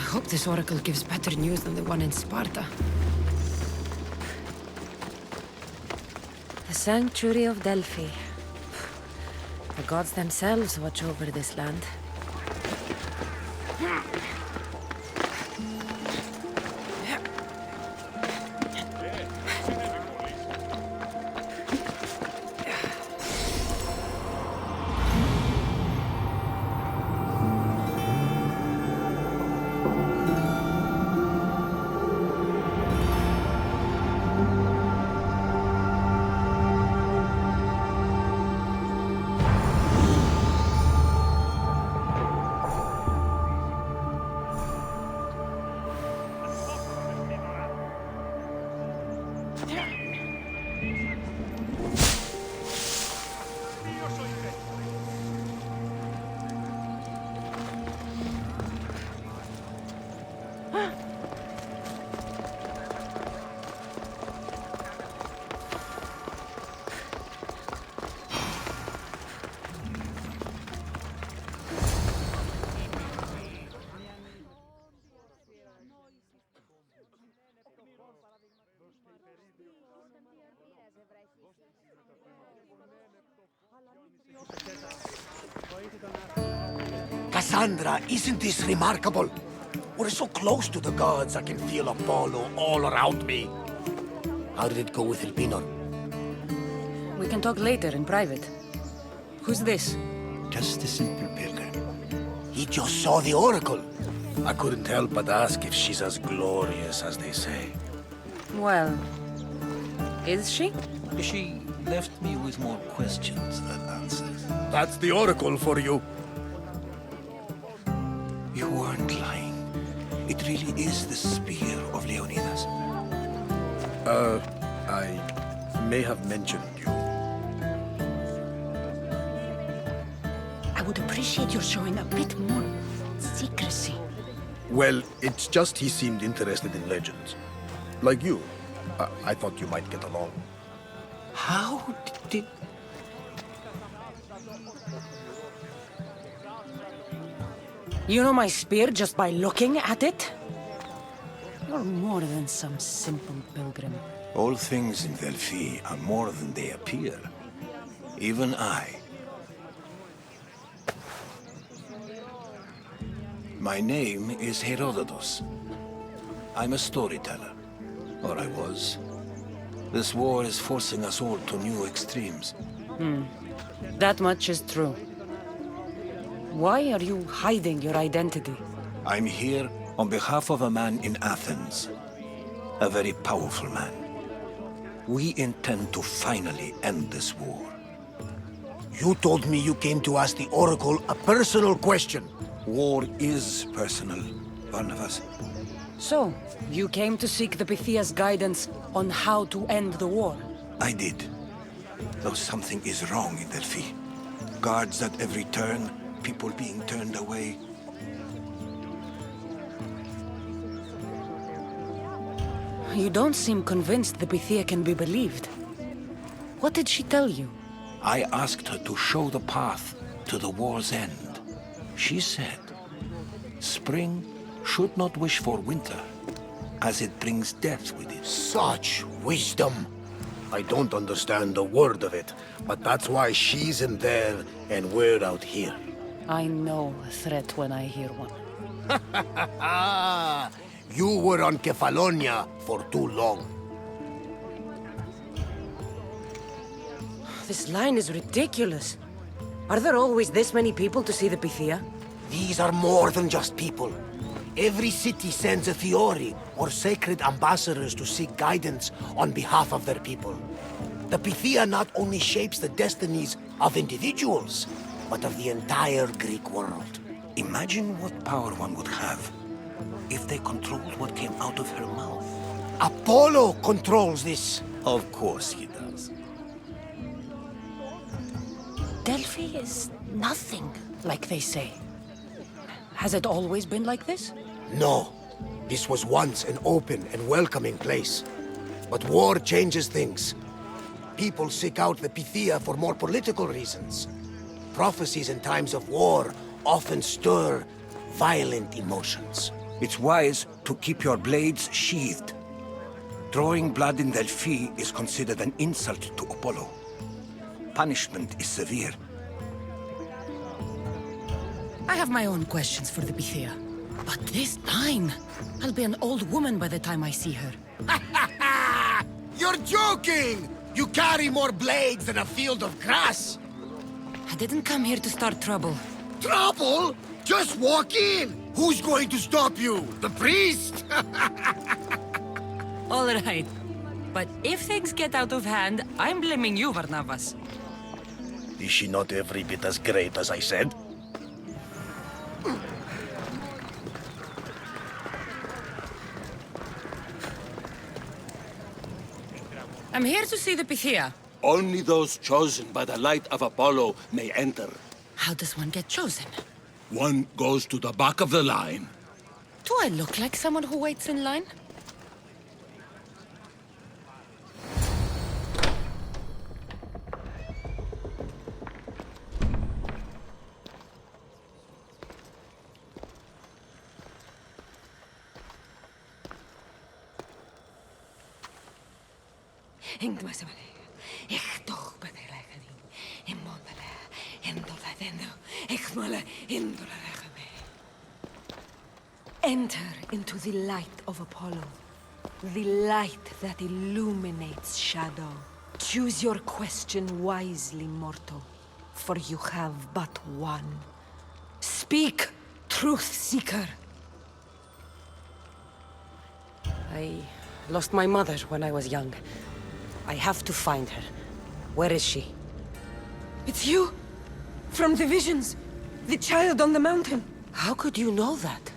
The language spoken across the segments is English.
hope this oracle gives better news than the one in Sparta. The Sanctuary of Delphi. The gods themselves watch over this land. Cassandra, isn't this remarkable? We're so close to the gods, I can feel Apollo all around me. How did it go with Elpinor? We can talk later in private. Who's this? Just a simple pilgrim. He just saw the oracle. I couldn't help but ask if she's as glorious as they say. Well, is she? She left me with more questions than answers. That's the oracle for you. You weren't lying. It really is the spear of Leonidas. I may have mentioned you. I would appreciate your showing a bit more secrecy. Well, it's just he seemed interested in legends. Like you. I thought you might get along. How did... You know my spear just by looking at it? You're more than some simple pilgrim. All things in Delphi are more than they appear. Even I. My name is Herodotus. I'm a storyteller. Or I was. This war is forcing us all to new extremes. That much is true. Why are you hiding your identity? I'm here on behalf of a man in Athens. A very powerful man. We intend to finally end this war. You told me you came to ask the oracle a personal question. War is personal, Barnabas. So, you came to seek the Pythia's guidance on how to end the war? I did. Though something is wrong in Delphi. Guards at every turn, people being turned away. You don't seem convinced the Pythia can be believed. What did she tell you? I asked her to show the path to the war's end. She said, spring should not wish for winter, as it brings death with it. Such wisdom. I don't understand a word of it, but that's why she's in there and we're out here. I know a threat when I hear one. You were on Kefalonia for too long. This line is ridiculous. Are there always this many people to see the Pythia? These are more than just people. Every city sends a Fiori or sacred ambassadors to seek guidance on behalf of their people. The Pythia not only shapes the destinies of individuals, but of the entire Greek world. Imagine what power one would have if they controlled what came out of her mouth. Apollo controls this. Of course he does. Delphi is nothing, like they say. Has it always been like this? No. This was once an open and welcoming place. But war changes things. People seek out the Pythia for more political reasons. Prophecies in times of war often stir violent emotions. It's wise to keep your blades sheathed. Drawing blood in Delphi is considered an insult to Apollo. Punishment is severe. I have my own questions for the Pythia. But this line... I'll be an old woman by the time I see her. You're joking! You carry more blades than a field of grass! I didn't come here to start trouble. Trouble? Just walk in! Who's going to stop you? The priest? All right. But if things get out of hand, I'm blaming you, Barnabas. Is she not every bit as great as I said? I'm here to see the Pythia. Only those chosen by the light of Apollo may enter. How does one get chosen? One goes to the back of the line. Do I look like someone who waits in line? Enter into the light of Apollo, the light that illuminates shadow. Choose your question wisely, mortal, for you have but one. Speak, truth seeker. I lost my mother when I was young. I have to find her. Where is she? It's you? From the visions? The child on the mountain? How could you know that?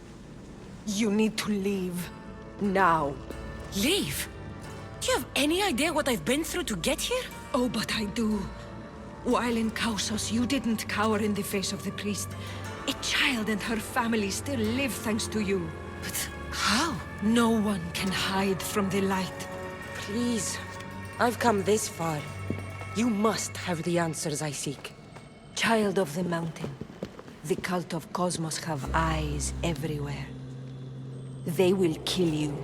You need to leave. Now. Leave? Do you have any idea what I've been through to get here? Oh, but I do. While in Kosmos, you didn't cower in the face of the priest. A child and her family still live thanks to you. But how? No one can hide from the light. Please. I've come this far. You must have the answers I seek. Child of the mountain, the cult of Kosmos have eyes everywhere. They will kill you.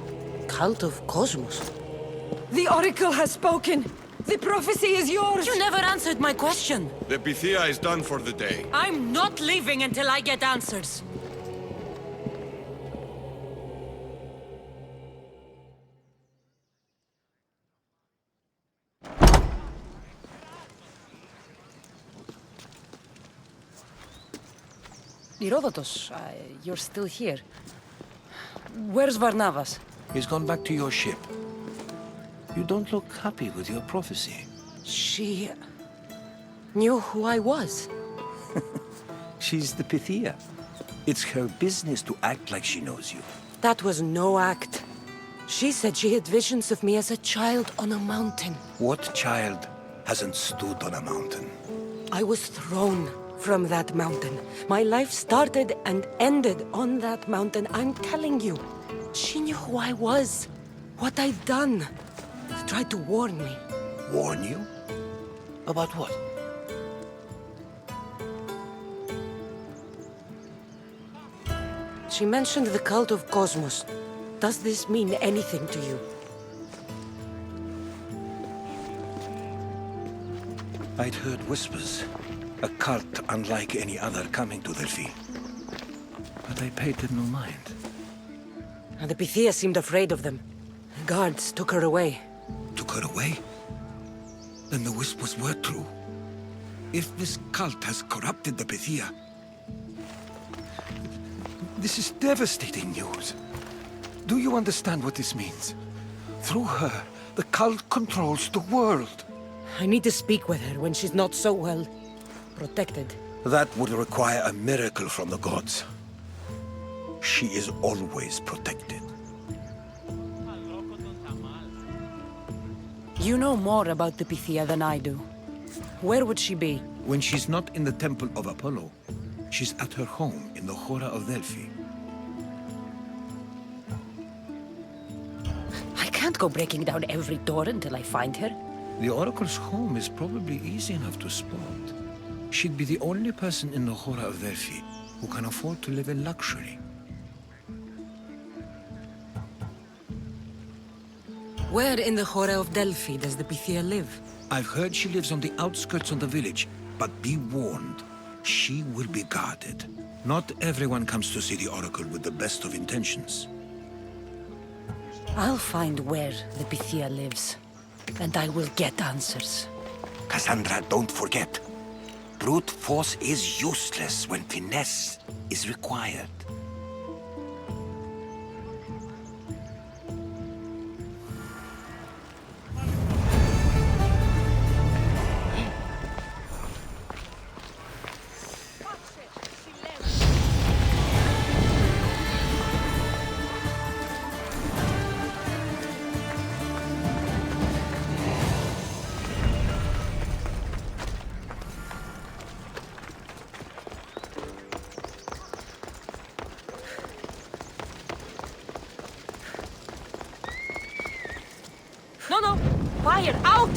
Cult of Kosmos? The Oracle has spoken! The prophecy is yours! You never answered my question! The Pythia is done for the day. I'm not leaving until I get answers! Herodotus, you're still here. Where's Barnabas? He's gone back to your ship. You don't look happy with your prophecy. She... knew who I was. She's the Pythia. It's her business to act like she knows you. That was no act. She said she had visions of me as a child on a mountain. What child hasn't stood on a mountain? I was thrown from that mountain. My life started and ended on that mountain, I'm telling you. She knew who I was, what I'd done. She tried to warn me. Warn you? About what? She mentioned the cult of Kosmos. Does this mean anything to you? I'd heard whispers. A cult unlike any other coming to Delphi. But I paid them no mind. And the Pythia seemed afraid of them. Guards took her away. Took her away? Then the whispers were true. If this cult has corrupted the Pythia... This is devastating news. Do you understand what this means? Through her, the cult controls the world. I need to speak with her when she's not so well protected. That would require a miracle from the gods. She is always protected. You know more about the Pythia than I do. Where would she be? When she's not in the temple of Apollo, she's at her home in the Hora of Delphi. I can't go breaking down every door until I find her. The Oracle's home is probably easy enough to spot. She'd be the only person in the Hora of Delphi who can afford to live in luxury. Where in the Hora of Delphi does the Pythia live? I've heard she lives on the outskirts of the village, but be warned, she will be guarded. Not everyone comes to see the Oracle with the best of intentions. I'll find where the Pythia lives, and I will get answers. Cassandra, don't forget. Brute force is useless when finesse is required. No! Fire! Out!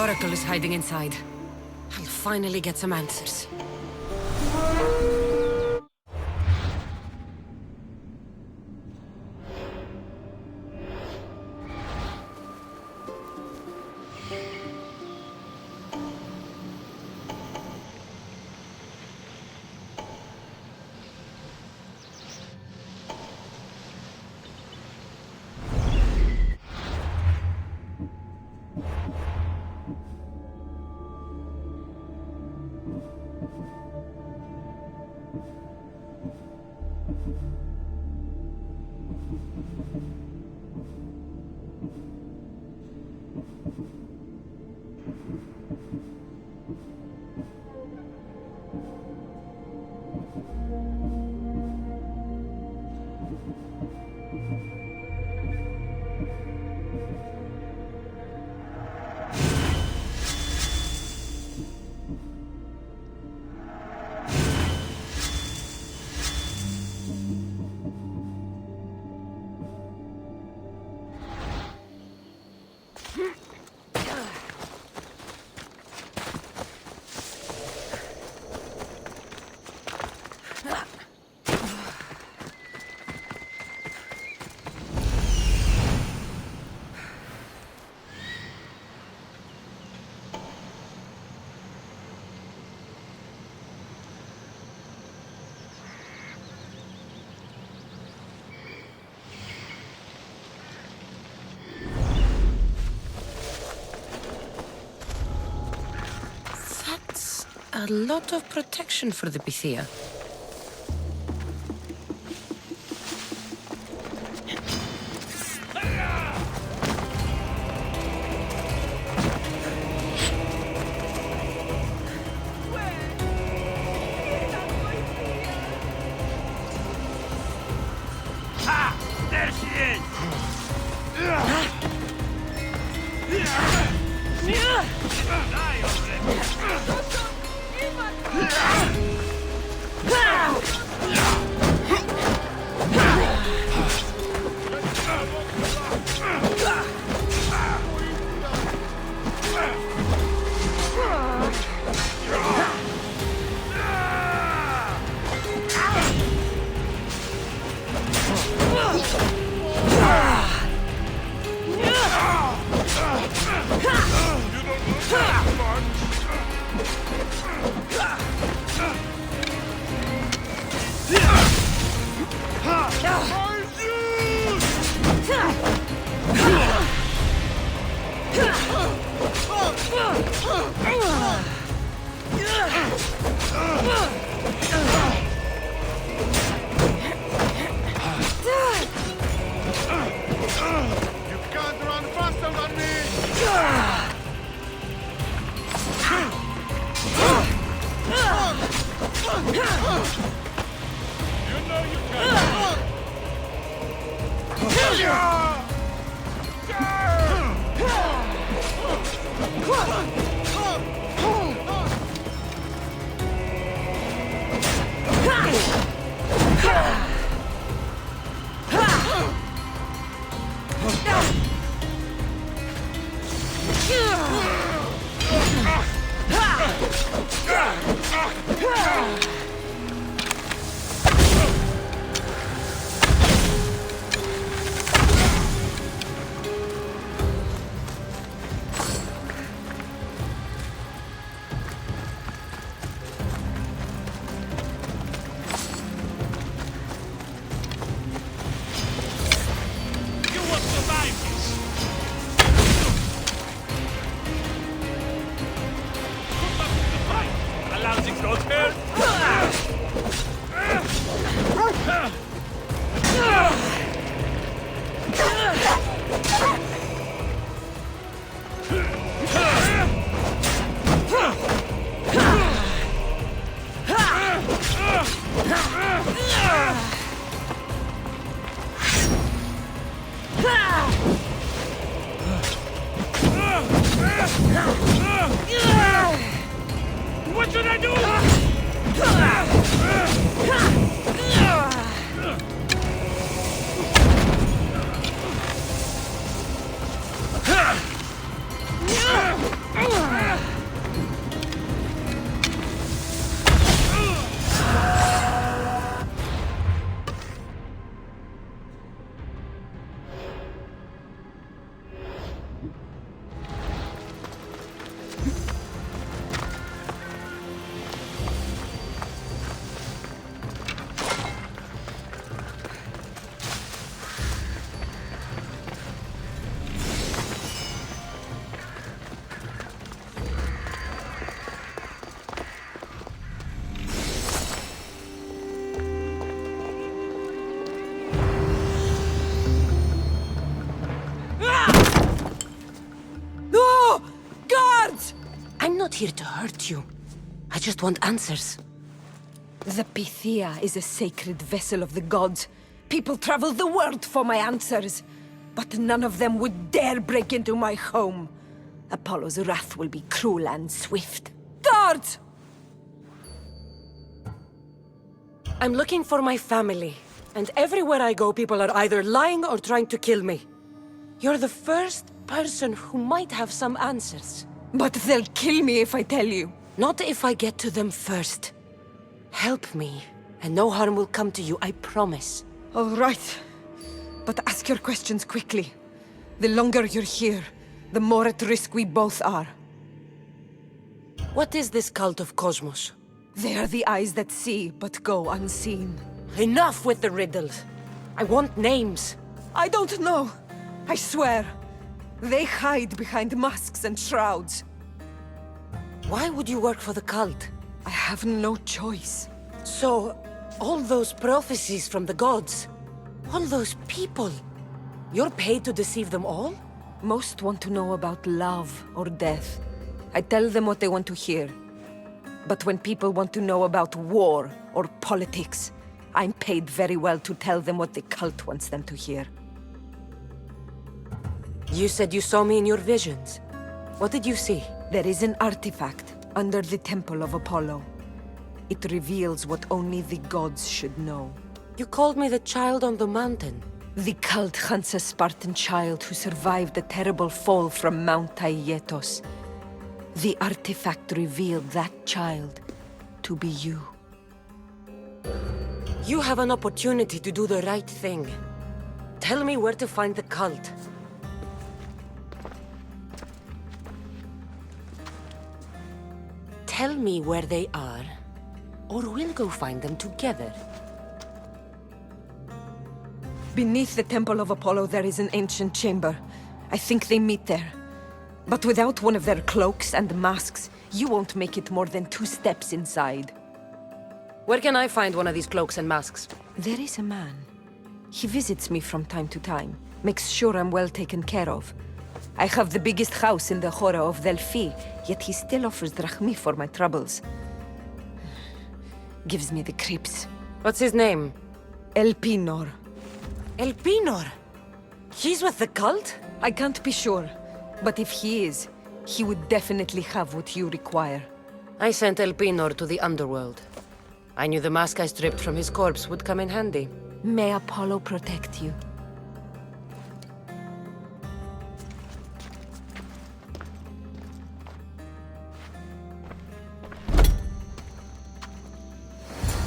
Oracle is hiding inside. I'll finally get some answers. A lot of protection for the Pythia. There she is! here to hurt you. I just want answers. The Pythia is a sacred vessel of the gods. People travel the world for my answers. But none of them would dare break into my home. Apollo's wrath will be cruel and swift. Guards! I'm looking for my family. And everywhere I go, people are either lying or trying to kill me. You're the first person who might have some answers. But they'll kill me if I tell you. Not if I get to them first. Help me, and no harm will come to you, I promise. All right. But ask your questions quickly. The longer you're here, the more at risk we both are. What is this cult of Kosmos? They are the eyes that see, but go unseen. Enough with the riddles. I want names. I don't know. I swear. They hide behind masks and shrouds. Why would you work for the cult? I have no choice. So, all those prophecies from the gods, all those people, you're paid to deceive them all? Most want to know about love or death. I tell them what they want to hear. But when people want to know about war or politics, I'm paid very well to tell them what the cult wants them to hear. You said you saw me in your visions. What did you see? There is an artifact under the Temple of Apollo. It reveals what only the gods should know. You called me the child on the mountain. The cult hunts a Spartan child who survived the terrible fall from Mount Aietos. The artifact revealed that child to be you. You have an opportunity to do the right thing. Tell me where to find the cult. Tell me where they are, or we'll go find them together. Beneath the Temple of Apollo there is an ancient chamber. I think they meet there. But without one of their cloaks and masks, you won't make it more than 2 steps inside. Where can I find one of these cloaks and masks? There is a man. He visits me from time to time, makes sure I'm well taken care of. I have the biggest house in the Hora of Delphi, yet he still offers drachmi for my troubles. Gives me the creeps. What's his name? Elpinor. Elpinor? He's with the cult? I can't be sure, but if he is, he would definitely have what you require. I sent Elpinor to the underworld. I knew the mask I stripped from his corpse would come in handy. May Apollo protect you.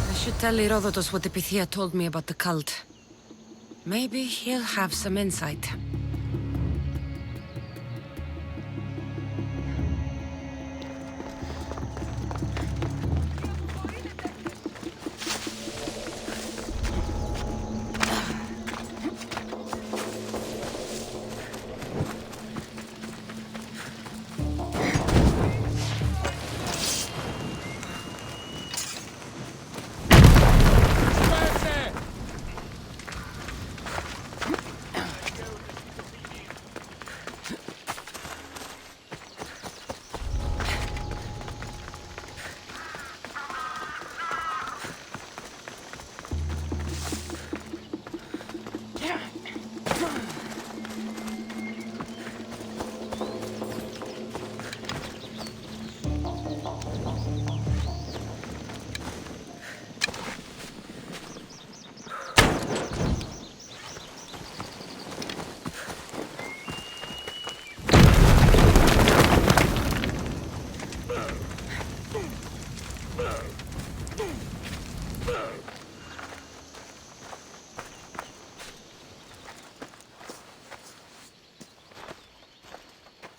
I should tell Herodotus what the Pythia told me about the cult. Maybe he'll have some insight.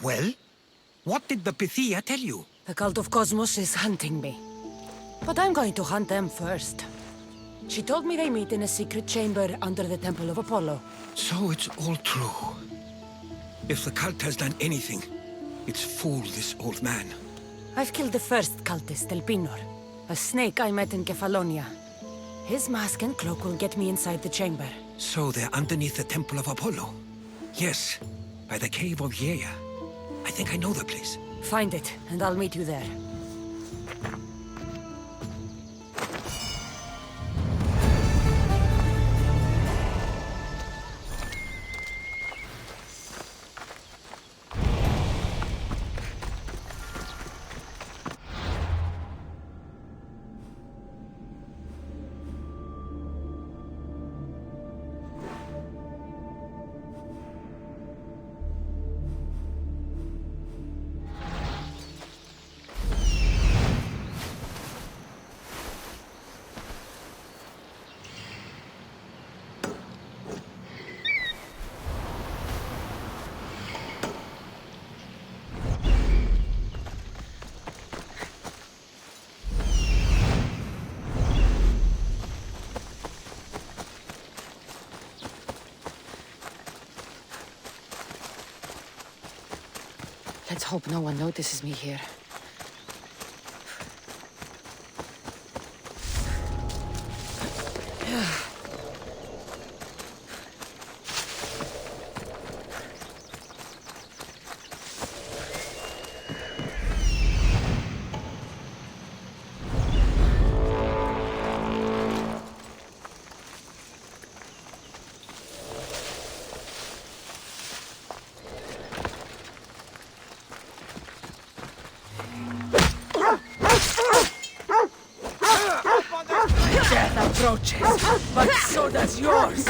Well? What did the Pythia tell you? The cult of Kosmos is hunting me. But I'm going to hunt them first. She told me they meet in a secret chamber under the Temple of Apollo. So it's all true. If the cult has done anything, it's fooled this old man. I've killed the first cultist, Elpinor, a snake I met in Kefalonia. His mask and cloak will get me inside the chamber. So they're underneath the Temple of Apollo? Yes, by the cave of Yea. I think I know the place. Find it, and I'll meet you there. Let's hope no one notices me here. Death approaches, but so does yours.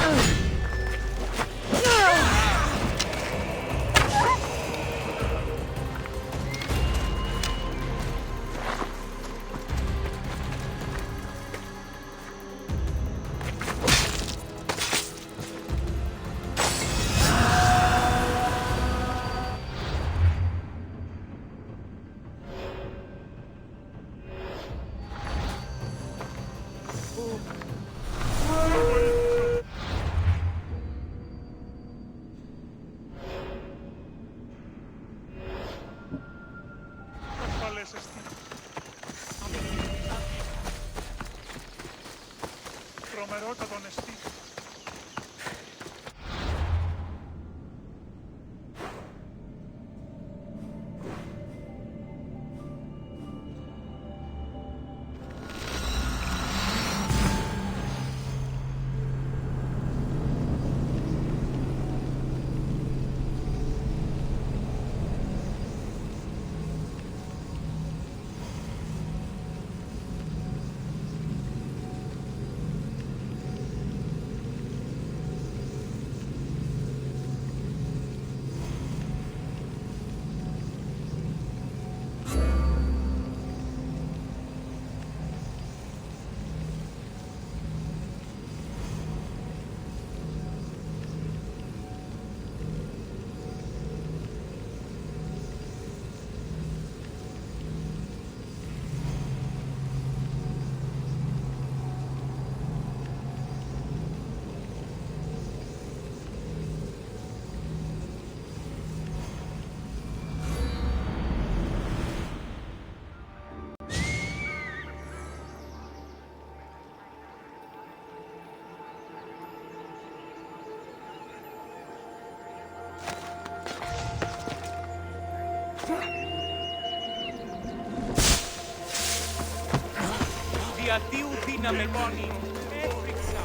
Διατίου δύναμε μόνοι. Έφυξα.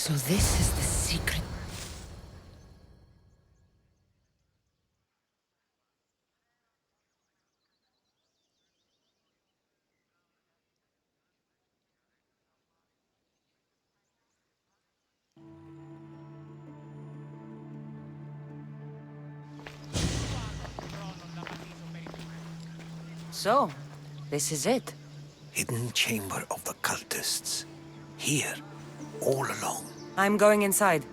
So this is the secret. So, this is it. Hidden chamber of the cultists. Here, all alone. I'm going inside.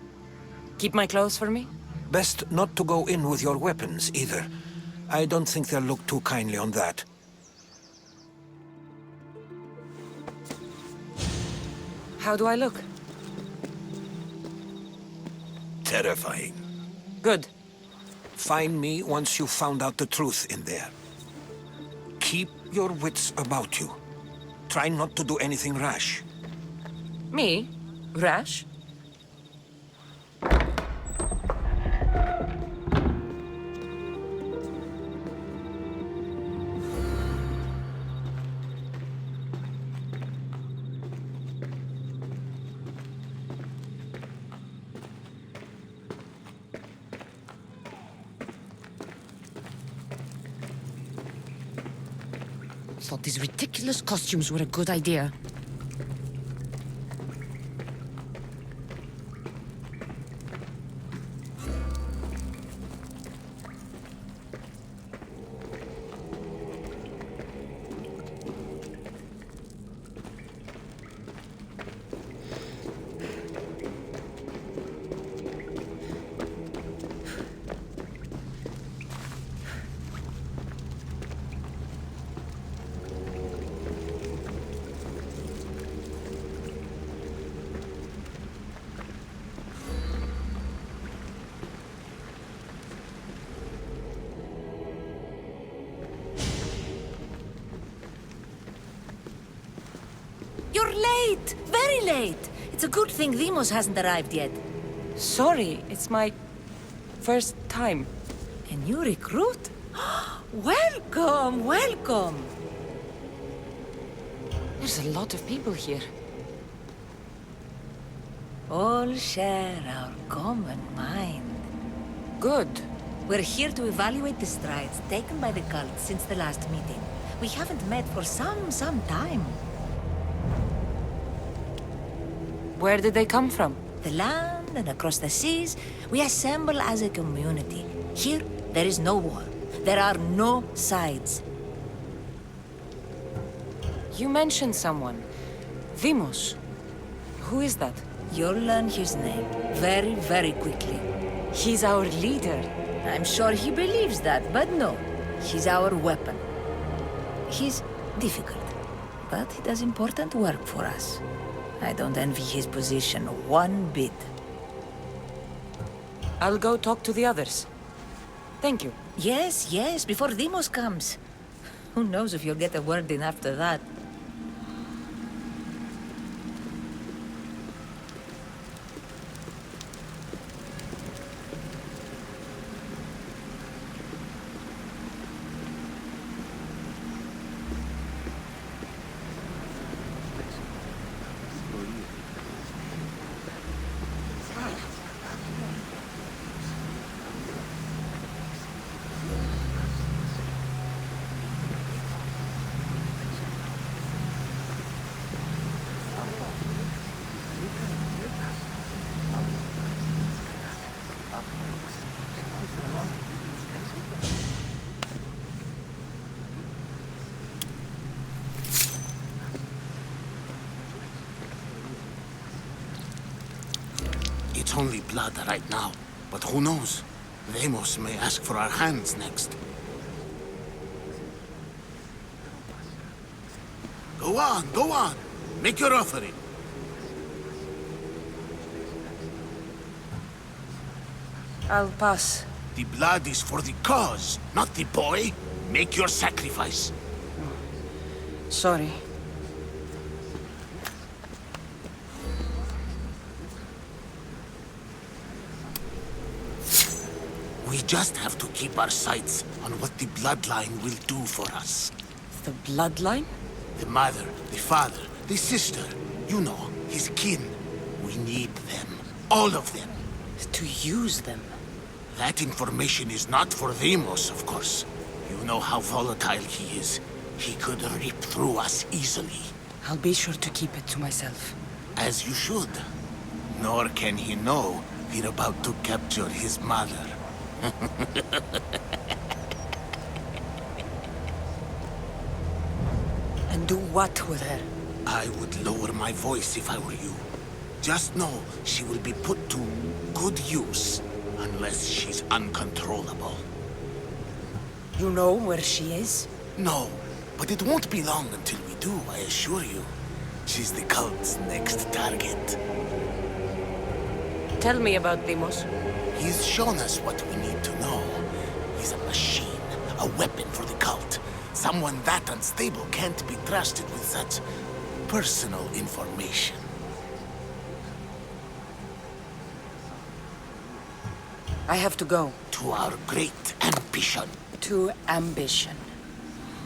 Keep my clothes for me? Best not to go in with your weapons, either. I don't think they'll look too kindly on that. How do I look? Terrifying. Good. Find me once you've found out the truth in there. Keep your wits about you. Try not to do anything rash. Me? Rash? Thought these ridiculous costumes were a good idea. You're late! Very late! It's a good thing Demos hasn't arrived yet. Sorry, it's my first time. A new recruit? Welcome, welcome! There's a lot of people here. All share our common mind. Good. We're here to evaluate the strides taken by the cult since the last meeting. We haven't met for some time. Where did they come from? The land and across the seas, we assemble as a community. Here, there is no war. There are no sides. You mentioned someone. Vimos. Who is that? You'll learn his name very, very quickly. He's our leader. I'm sure he believes that, but no. He's our weapon. He's difficult, but he does important work for us. I don't envy his position one bit. I'll go talk to the others. Thank you. Yes, before Demos comes. Who knows if you'll get a word in after that. It's only blood right now, but who knows? Vemos may ask for our hands next. Go on. Make your offering. I'll pass. The blood is for the cause, not the boy. Make your sacrifice. Sorry. We just have to keep our sights on what the bloodline will do for us. The bloodline? The mother, the father, the sister. You know, his kin. We need them. All of them. To use them. That information is not for Deimos, of course. You know how volatile he is. He could rip through us easily. I'll be sure to keep it to myself. As you should. Nor can he know we're about to capture his mother. And do what with her? I would lower my voice if I were you. Just know she will be put to good use, unless she's uncontrollable. You know where she is? No, but it won't be long until we do, I assure you. She's the cult's next target. Tell me about Deimos. He's shown us what we need to know. He's a machine, a weapon for the cult. Someone that unstable can't be trusted with such personal information. I have to go. To our great ambition. To ambition.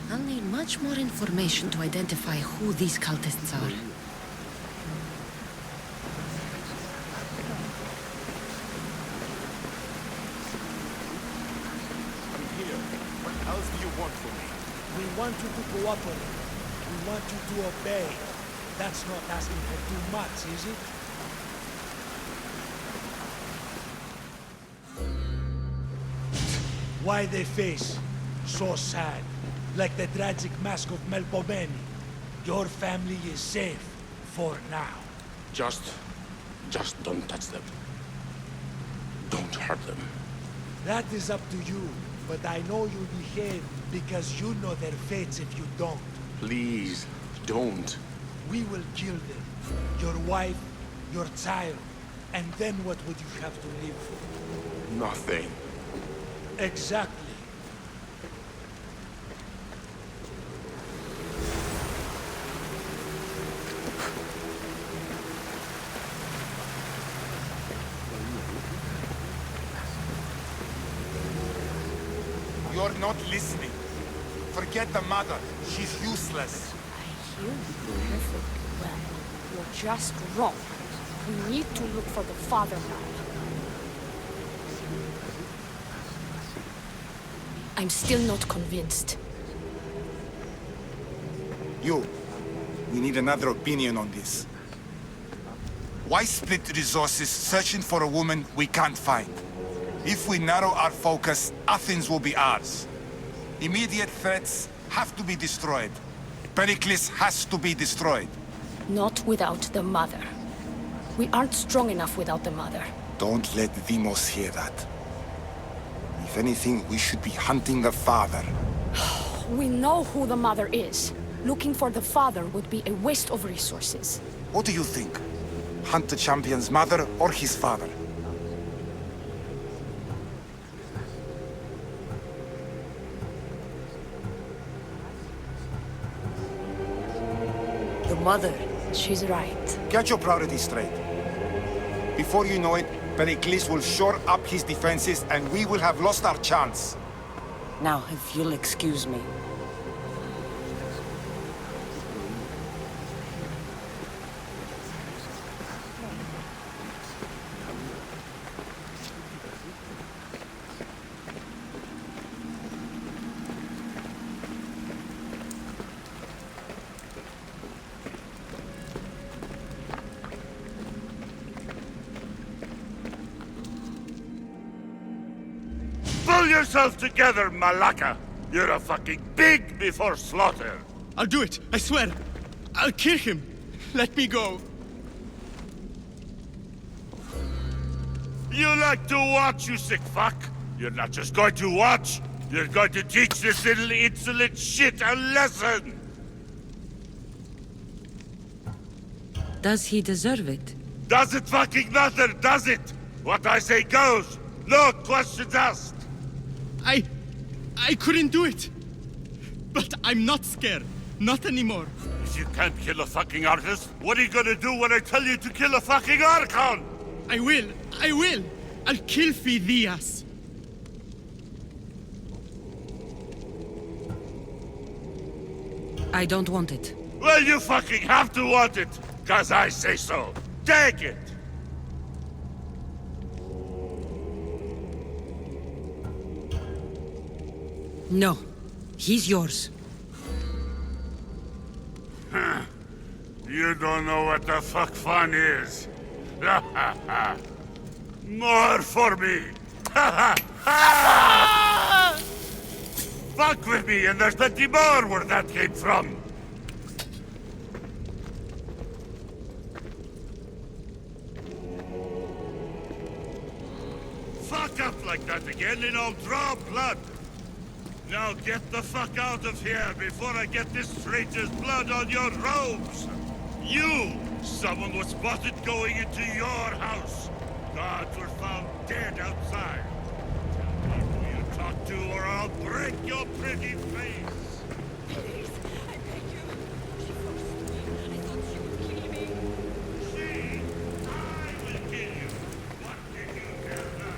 I'll need much more information to identify who these cultists are. I'm here. What else do you want from me? We want you to cooperate. We want you to obey. That's not asking for too much, is it? Why the face? So sad. Like the tragic mask of Melpomene. Your family is safe. For now. Just don't touch them. Don't hurt them. That is up to you. But I know you'll behave because you know their fates if you don't. Please, don't. We will kill them. Your wife, your child. And then what would you have to live for? Nothing. Exactly. You're not listening. Forget the mother. She's useless. I hear you perfectly well. You're just wrong. We need to look for the father now. I'm still not convinced. We need another opinion on this. Why split resources searching for a woman we can't find? If we narrow our focus, Athens will be ours. Immediate threats have to be destroyed. Pericles has to be destroyed. Not without the mother. We aren't strong enough without the mother. Don't let Deimos hear that. If anything, we should be hunting the father. We know who the mother is. Looking for the father would be a waste of resources. What do you think? Hunt the champion's mother or his father? The mother. She's right. Get your priorities straight. Before you know it, Pericles will shore up his defenses and we will have lost our chance. Now, if you'll excuse me. Pull yourself together, Malaka! You're a fucking pig before slaughter! I'll do it, I swear. I'll kill him. Let me go. You like to watch, you sick fuck! You're not just going to watch, you're going to teach this little insolent shit a lesson! Does he deserve it? Does it fucking matter, does it? What I say goes! No questions asked! I couldn't do it. But I'm not scared. Not anymore. If you can't kill a fucking artist, what are you gonna do when I tell you to kill a fucking Archon? I will. I'll kill Phidias. I don't want it. Well, you fucking have to want it, 'cause I say so. Take it! No. He's yours. You don't know what the fuck fun is. More for me. Fuck with me, and there's plenty more where that came from. Fuck up like that again, and I'll draw blood. Now get the fuck out of here before I get this stranger's blood on your robes. You! Someone was spotted going into your house. Guards were found dead outside. Tell me who you talk to, or I'll break your pretty face. Please, I beg you. She forced me. I thought she would kill me. See? I will kill you. What did you tell her?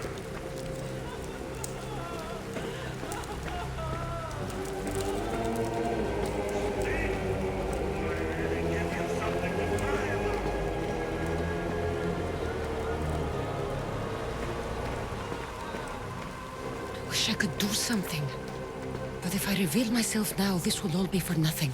Wish I could do something. But if I reveal myself now, this will all be for nothing.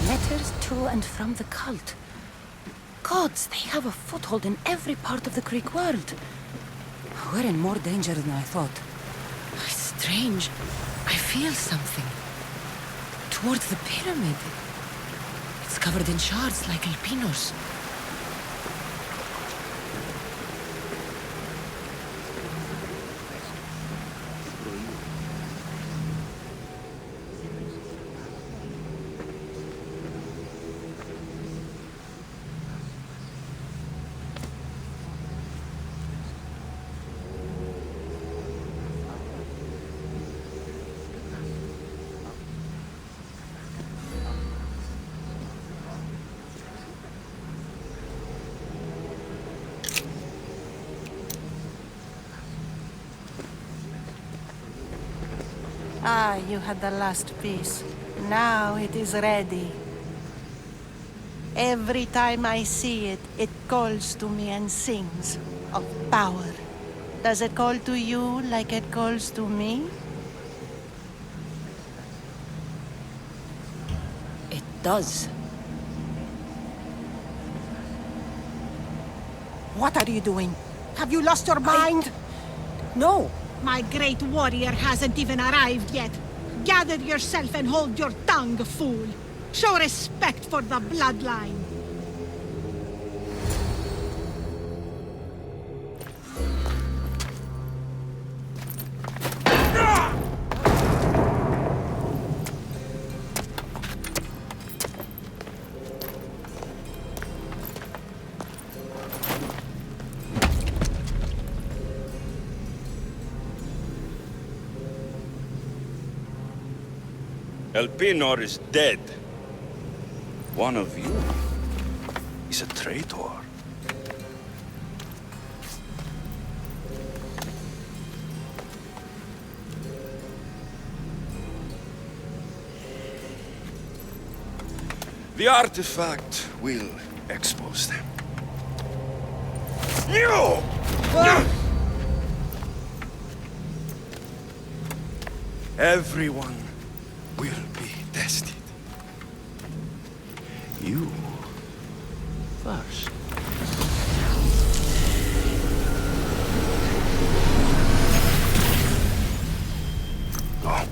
Letters to and from the cult. Gods, they have a foothold in every part of the Greek world. We're in more danger than I thought. Strange. I feel something. Towards the pyramid. It's covered in shards like alpinos. Ah, you had the last piece. Now it is ready. Every time I see it, it calls to me and sings of power. Does it call to you like it calls to me? It does. What are you doing? Have you lost your mind? No. My great warrior hasn't even arrived yet. Gather yourself and hold your tongue, fool. Show respect for the bloodline. Elpinor is dead. One of you is a traitor. The artifact will expose them. You! Everyone will be tested. You first. Oh.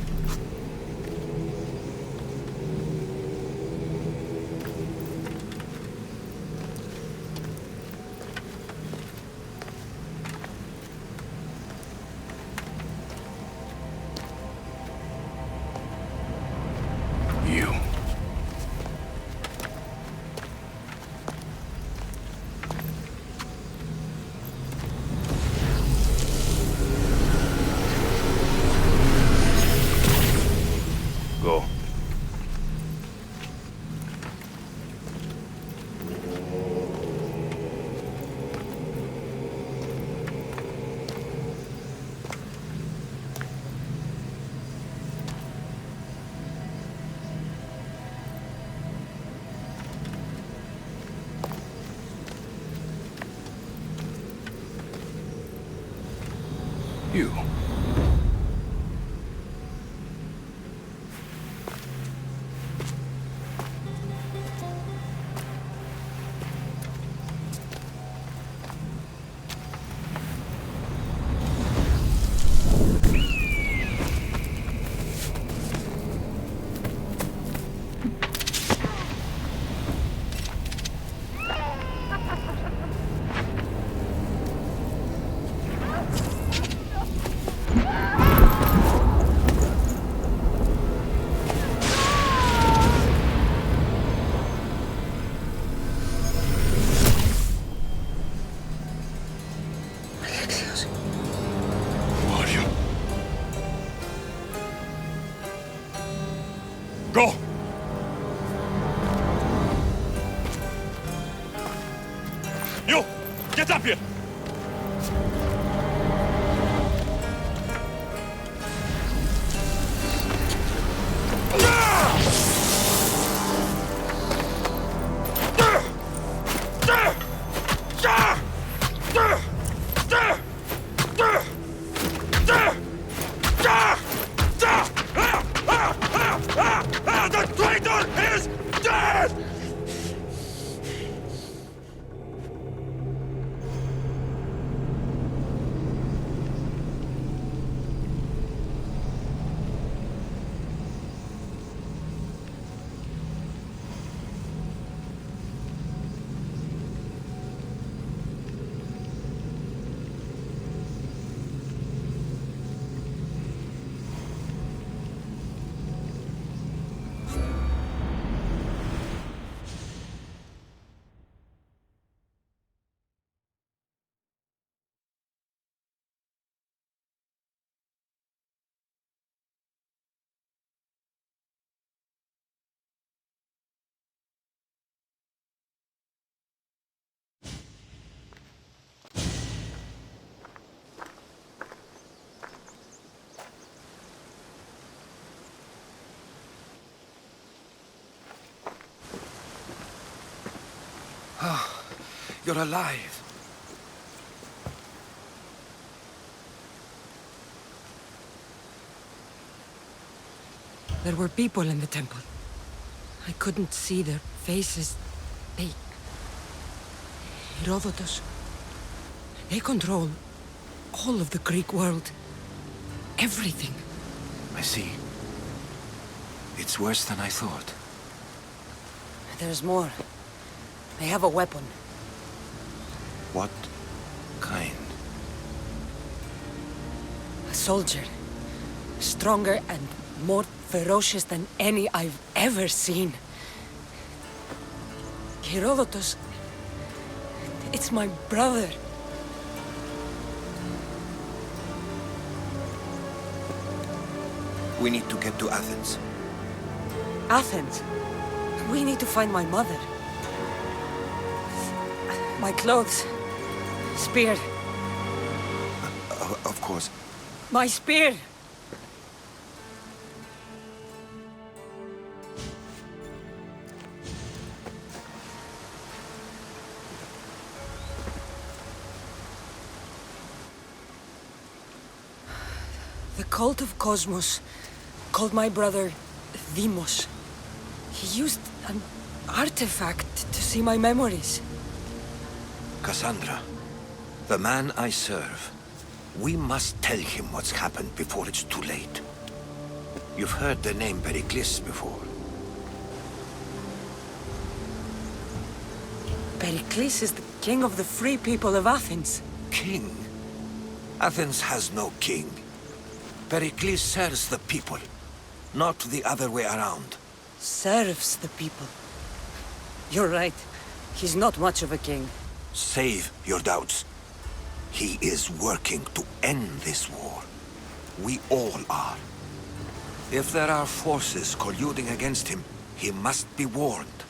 You. Go! You! Get up here! The traitor is dead! Oh, you're alive. There were people in the temple. I couldn't see their faces. Herodotus. They control all of the Greek world. Everything. I see. It's worse than I thought. There's more. They have a weapon. What kind? A soldier. Stronger and more ferocious than any I've ever seen. Herodotus. It's my brother. We need to get to Athens. Athens? We need to find my mother. My clothes. Spear. Of course. My spear! The cult of Kosmos called my brother Deimos. He used an artifact to see my memories. Cassandra, the man I serve. We must tell him what's happened before it's too late. You've heard the name Pericles before. Pericles is the king of the free people of Athens. King? Athens has no king. Pericles serves the people, not the other way around. Serves the people. You're right. He's not much of a king. Save your doubts. He is working to end this war. We all are. If there are forces colluding against him, he must be warned.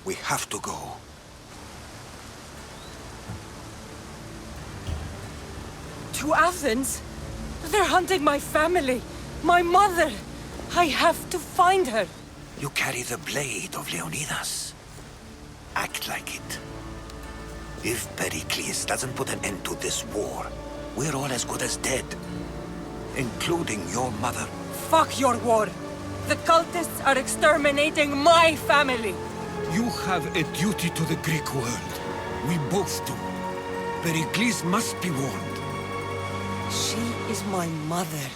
We have to go. To Athens? They're hunting my family. My mother. I have to find her. You carry the blade of Leonidas. Act like it. If Pericles doesn't put an end to this war, we're all as good as dead. Including your mother. Fuck your war! The cultists are exterminating my family! You have a duty to the Greek world. We both do. Pericles must be warned. She is my mother.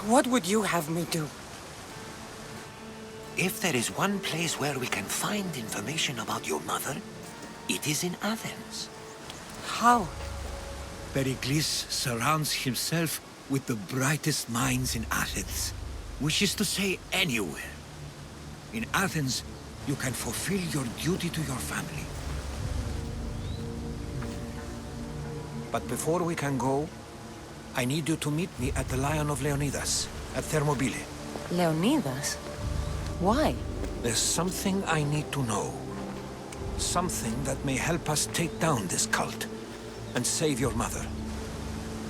What would you have me do? If there is one place where we can find information about your mother, it is in Athens. How? Pericles surrounds himself with the brightest minds in Athens. Which is to say, anywhere. In Athens, you can fulfill your duty to your family. But before we can go, I need you to meet me at the Lion of Leonidas, at Thermopylae. Leonidas? Why? There's something I need to know. Something that may help us take down this cult and save your mother.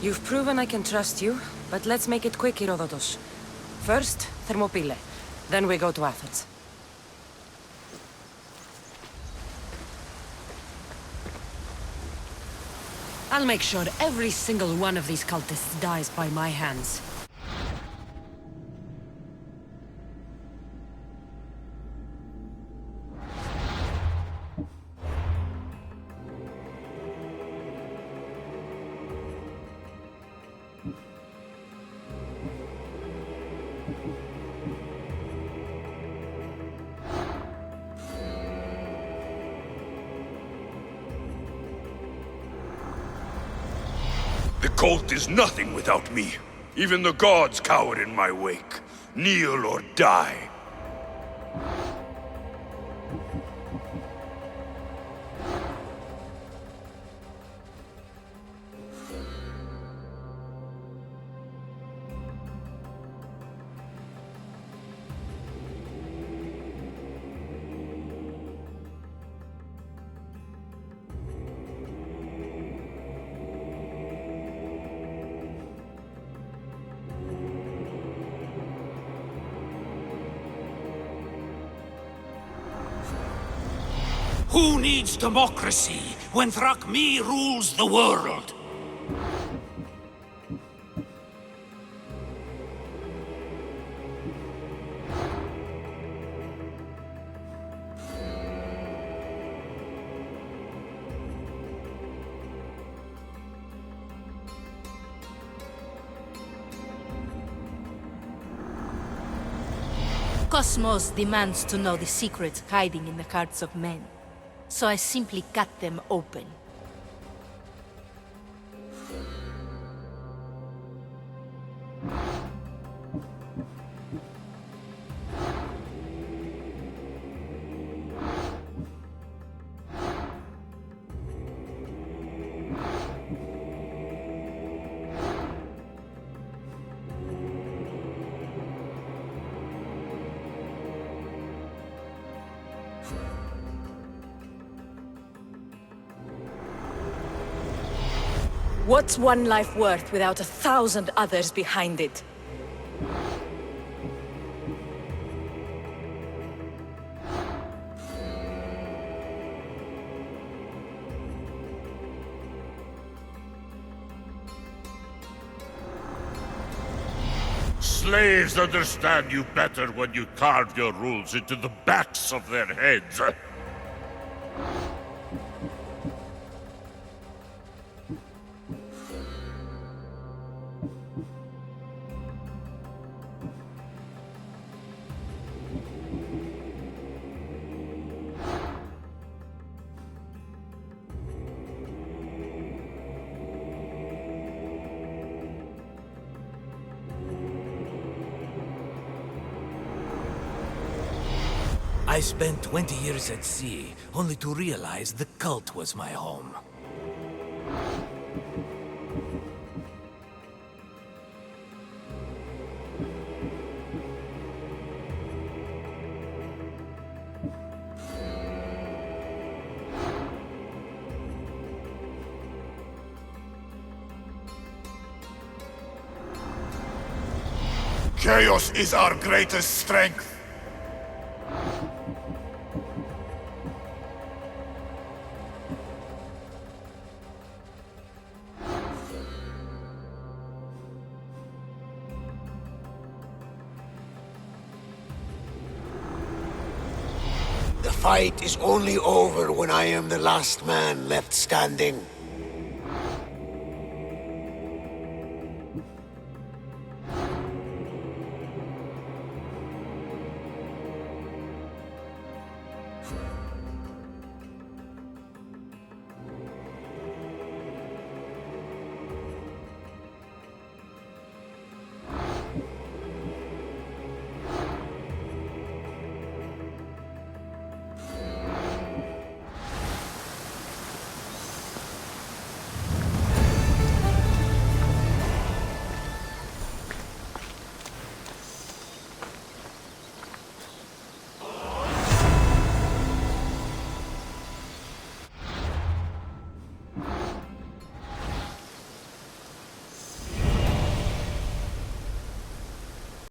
You've proven I can trust you, but let's make it quick, Herodotus. First, Thermopylae. Then we go to Athens. I'll make sure every single one of these cultists dies by my hands. The cult is nothing without me. Even the gods cower in my wake. Kneel or die. Who needs democracy when Thrakmi rules the world? Kosmos demands to know the secrets hiding in the hearts of men. So I simply cut them open. What's one life worth without 1,000 others behind it? Slaves understand you better when you carve your rules into the backs of their heads. I spent 20 years at sea, only to realize the cult was my home. Chaos is our greatest strength. fight is only over when I am the last man left standing.